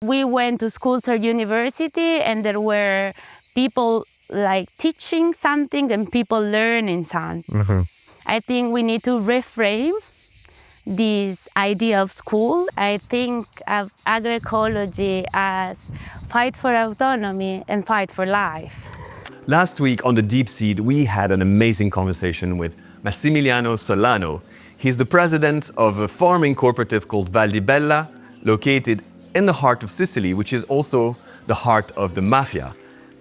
We went to schools or university and there were people like teaching something and people learning something. I think we need to reframe this idea of school. I think of agroecology as fight for autonomy and fight for life. Last week on The Deep Seed, we had an amazing conversation with Massimiliano Solano. He's the president of a farming cooperative called Valdibella, located in the heart of Sicily, which is also the heart of the mafia.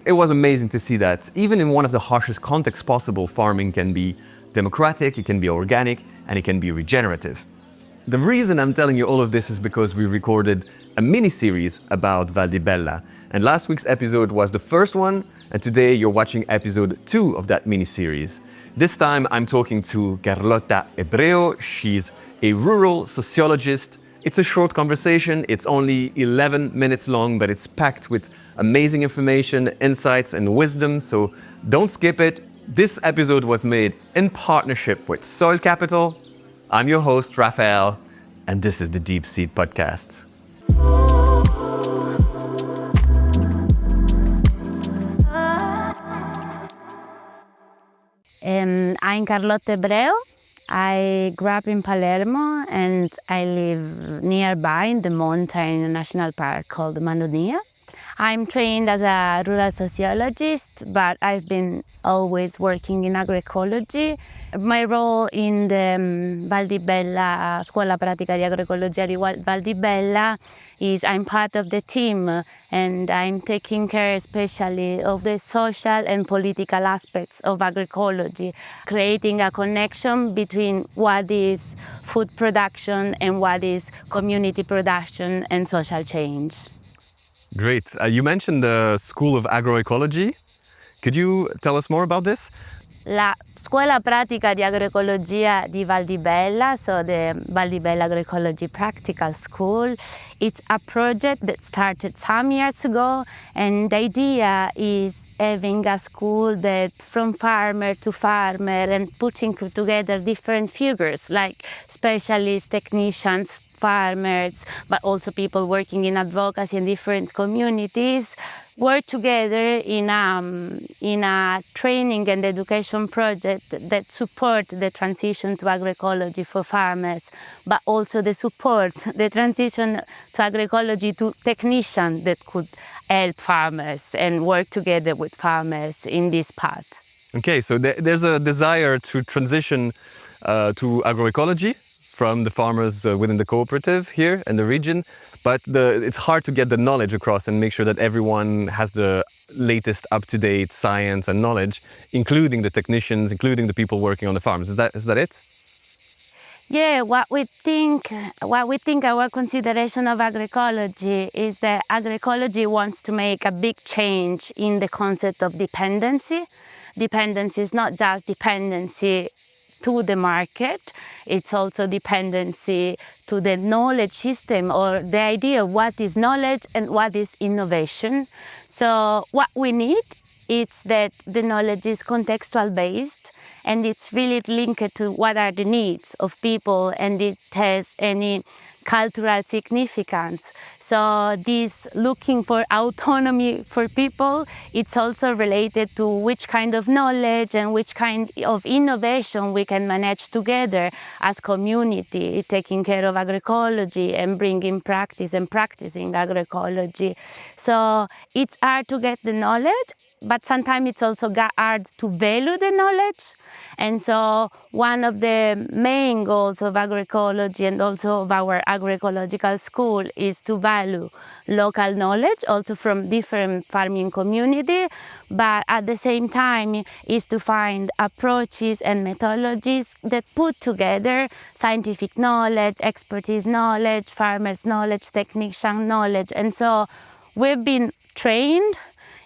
It was amazing to see that even in one of the harshest contexts possible, farming can be democratic, it can be organic, and it can be regenerative. The reason I'm telling you all of this is because we recorded a mini-series about Valdibella. And last week's episode was the first one, and today you're watching episode 2 of that mini-series. This time I'm talking to Carlotta Ebbreo. She's a rural sociologist. It's a short conversation. It's only 11 minutes long, but it's packed with amazing information, insights, and wisdom, so don't skip it. This episode was made in partnership with Soil Capital. I'm your host, Raphael, and this is the Deep Seed Podcast. I'm Carlotta Ebbreo. I grew up in Palermo and I live nearby in the mountain national park called Mandonia. I'm trained as a rural sociologist, but I've been always working in agroecology. My role in the Valdibella, Scuola Pratica di Agroecologia di Valdibella, is I'm part of the team and I'm taking care especially of the social and political aspects of agroecology, creating a connection between what is food production and what is community production and social change. Great. You mentioned the School of Agroecology. Could you tell us more about this? La Scuola Pratica di Agroecologia di Valdibella, so the Valdibella Agroecology Practical School, it's a project that started some years ago, and the idea is having a school that from farmer to farmer and putting together different figures like specialists, technicians, farmers, but also people working in advocacy in different communities, work together in a training and education project that support the transition to agroecology for farmers, but also the transition to agroecology to technicians that could help farmers and work together with farmers in this path. Okay, so there's a desire to transition to agroecology from the farmers within the cooperative here in the region, but it's hard to get the knowledge across and make sure that everyone has the latest up-to-date science and knowledge, including the technicians, including the people working on the farms. Is that it? Yeah, what we think our consideration of agroecology is that agroecology wants to make a big change in the concept of dependency. Dependency is not just dependency to the market, it's also dependency to the knowledge system or the idea of what is knowledge and what is innovation. So what we need is that the knowledge is contextual based and it's really linked to what are the needs of people and it has any cultural significance. So this looking for autonomy for people, it's also related to which kind of knowledge and which kind of innovation we can manage together as community, taking care of agroecology and bringing practice and practicing agroecology. So it's hard to get the knowledge, but sometimes it's also hard to value the knowledge. And so one of the main goals of agroecology and also of our agroecological school is to value local knowledge, also from different farming community, but at the same time is to find approaches and methodologies that put together scientific knowledge, expertise knowledge, farmers knowledge, technician knowledge. And so we've been trained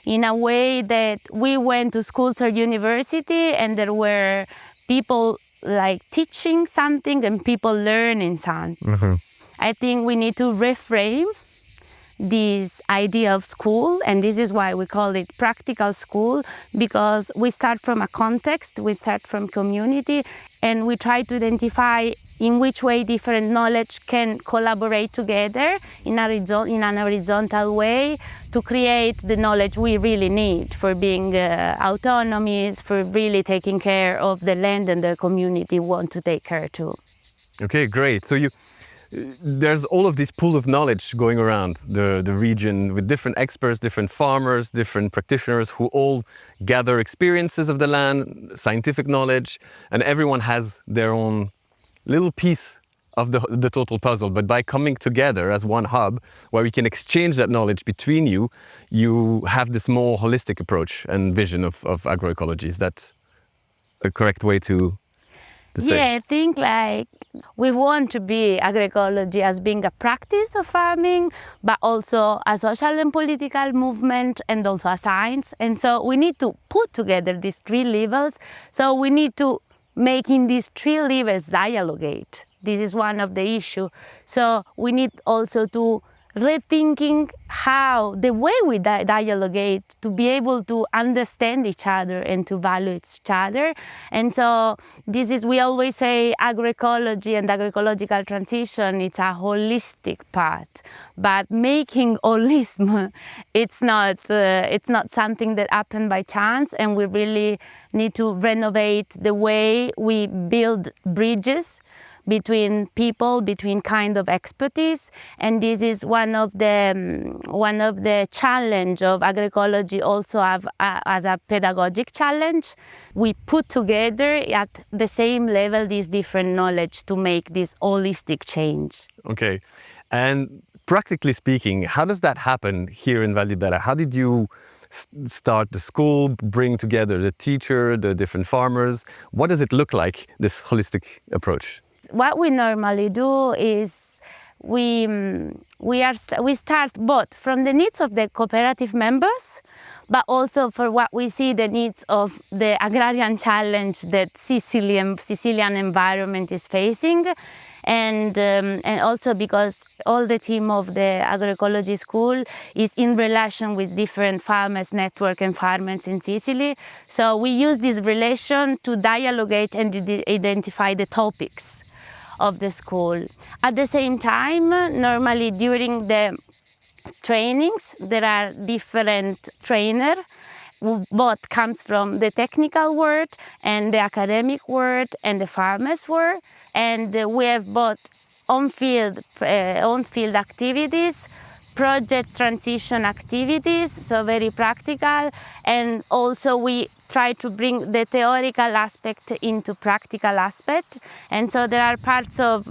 in a way that we went to schools or university and there were people like teaching something and people learning something. I think we need to reframe this idea of school, and this is why we call it practical school, because we start from a context, we start from community, and we try to identify in which way different knowledge can collaborate together in an horizontal way to create the knowledge we really need for being autonomous, for really taking care of the land and the community we want to take care too. Okay, great. So there's all of this pool of knowledge going around the region with different experts, different farmers, different practitioners who all gather experiences of the land, scientific knowledge, and everyone has their own little piece of the total puzzle. But by coming together as one hub where we can exchange that knowledge between you, you have this more holistic approach and vision of agroecology. Is that a correct way to say? Yeah, I think like we want to be agroecology as being a practice of farming, but also a social and political movement and also a science. And so we need to put together these three levels. So we need to make in these three levels dialogate. This is one of the issues. So we need also to rethinking how the way we dialogate to be able to understand each other and to value each other. And so this is, we always say agroecology and agroecological transition, it's a holistic path, but making holism, it's not something that happened by chance, and we really need to renovate the way we build bridges between people, between kind of expertise, and this is one of the challenge of agroecology. Also have as a pedagogic challenge, we put together at the same level this different knowledge to make this holistic change. Okay, and practically speaking, how does that happen here in Valdibella? How did you start the school, bring together the teacher, the different farmers? What does it look like, this holistic approach? What we normally do is we start both from the needs of the cooperative members, but also for what we see the needs of the agrarian challenge that Sicilian environment is facing, and also because all the team of the agroecology school is in relation with different farmers network and farmers in Sicily. So we use this relation to dialogate and identify the topics of the school. At the same time, normally during the trainings, there are different trainers, both comes from the technical world and the academic world and the farmers world, and we have both on-field activities, project transition activities, so very practical, and also we try to bring the theoretical aspect into practical aspect. And so there are parts of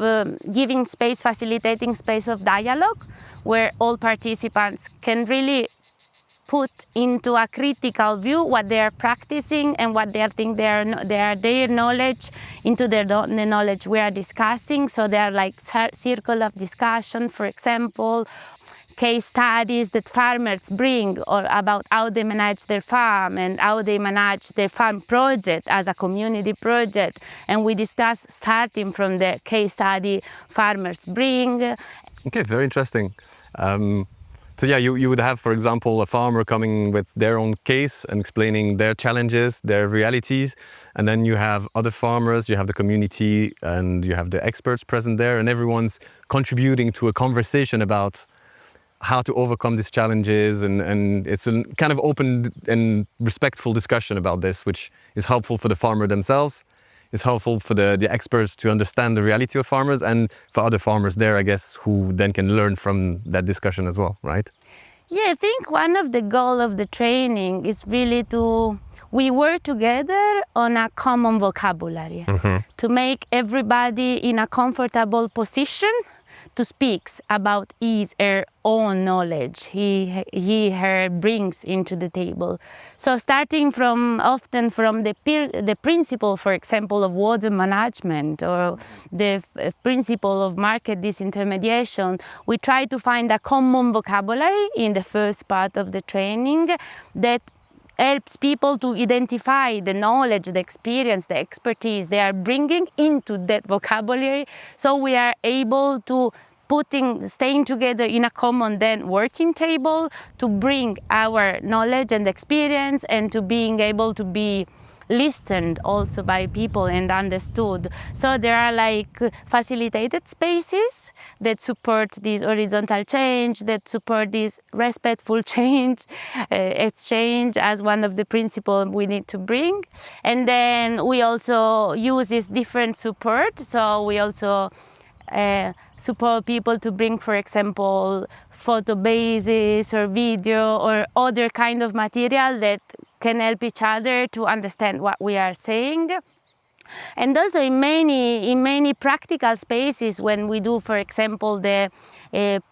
giving space, facilitating space of dialogue, where all participants can really put into a critical view what they are practicing and what they think their knowledge into the knowledge we are discussing. So there are like circle of discussion, for example, case studies that farmers bring or about how they manage their farm and how they manage their farm project as a community project. And we discuss starting from the case study farmers bring. Okay, very interesting. So yeah, you would have, for example, a farmer coming with their own case and explaining their challenges, their realities. And then you have other farmers, you have the community, and you have the experts present there, and everyone's contributing to a conversation about how to overcome these challenges, and it's a kind of open and respectful discussion about this, which is helpful for the farmer themselves, it's helpful for the experts to understand the reality of farmers, and for other farmers there, I guess, who then can learn from that discussion as well, right? Yeah, I think one of the goals of the training is really we work together on a common vocabulary to make everybody in a comfortable position to speak about his her own knowledge her brings into the table. So starting often from the principle, for example, of water management or the principle of market disintermediation, we try to find a common vocabulary in the first part of the training that helps people to identify the knowledge, the experience, the expertise they are bringing into that vocabulary. So we are able to staying together in a common then working table to bring our knowledge and experience and to being able to be listened also by people and understood. So there are like facilitated spaces that support this horizontal change, that support this respectful change, exchange as one of the principles we need to bring. And then we also use this different support. So we also support people to bring, for example, photo bases or video or other kind of material that can help each other to understand what we are saying. And also in many practical spaces, when we do, for example, the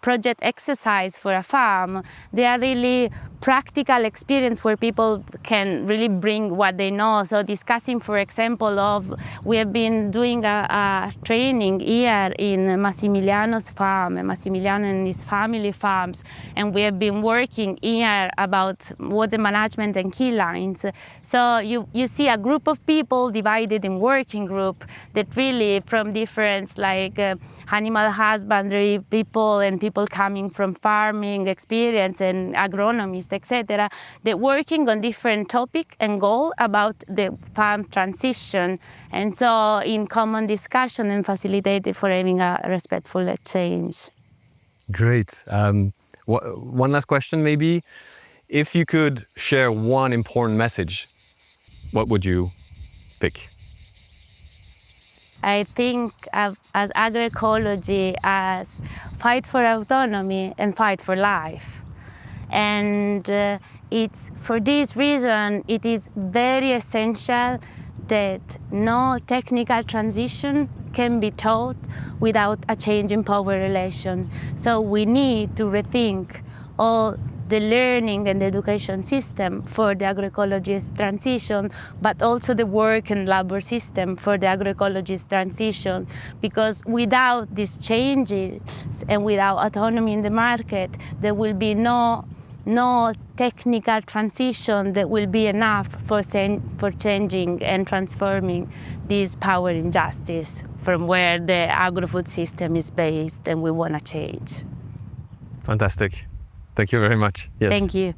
project exercise for a farm, they are really practical experience where people can really bring what they know. So discussing, for example, we have been doing a training here in Massimiliano's farm, and Massimiliano and his family farms, and we have been working here about water management and key lines. So you see a group of people divided in working group that really from different like animal husbandry people and people coming from farming experience and agronomists, etc., they're working on different topic and goal about the farm transition, and so in common discussion and facilitated for having a respectful exchange. Great. One last question, maybe. If you could share one important message, what would you pick? I think as agroecology as fight for autonomy and fight for life. And it's for this reason it is very essential that no technical transition can be taught without a change in power relation. So we need to rethink all the learning and the education system for the agroecologist transition, but also the work and labor system for the agroecologist transition. Because without these changes and without autonomy in the market, there will be no technical transition that will be enough for changing and transforming this power injustice from where the agro-food system is based and we want to change. Fantastic. Thank you very much. Yes. Thank you.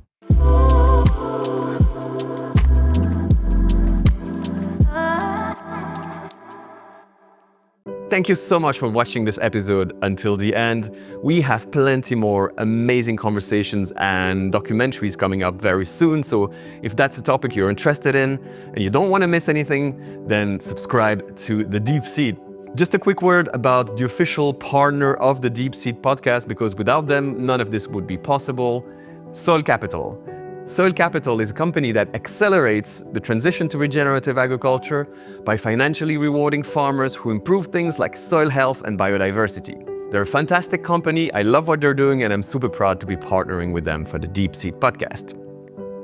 Thank you so much for watching this episode until the end. We have plenty more amazing conversations and documentaries coming up very soon. So if that's a topic you're interested in and you don't want to miss anything, then subscribe to The Deep Seed. Just a quick word about the official partner of the Deep Seed podcast, because without them, none of this would be possible. Soil Capital. Soil Capital is a company that accelerates the transition to regenerative agriculture by financially rewarding farmers who improve things like soil health and biodiversity. They're a fantastic company. I love what they're doing, and I'm super proud to be partnering with them for the Deep Seed podcast.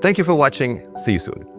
Thank you for watching. See you soon.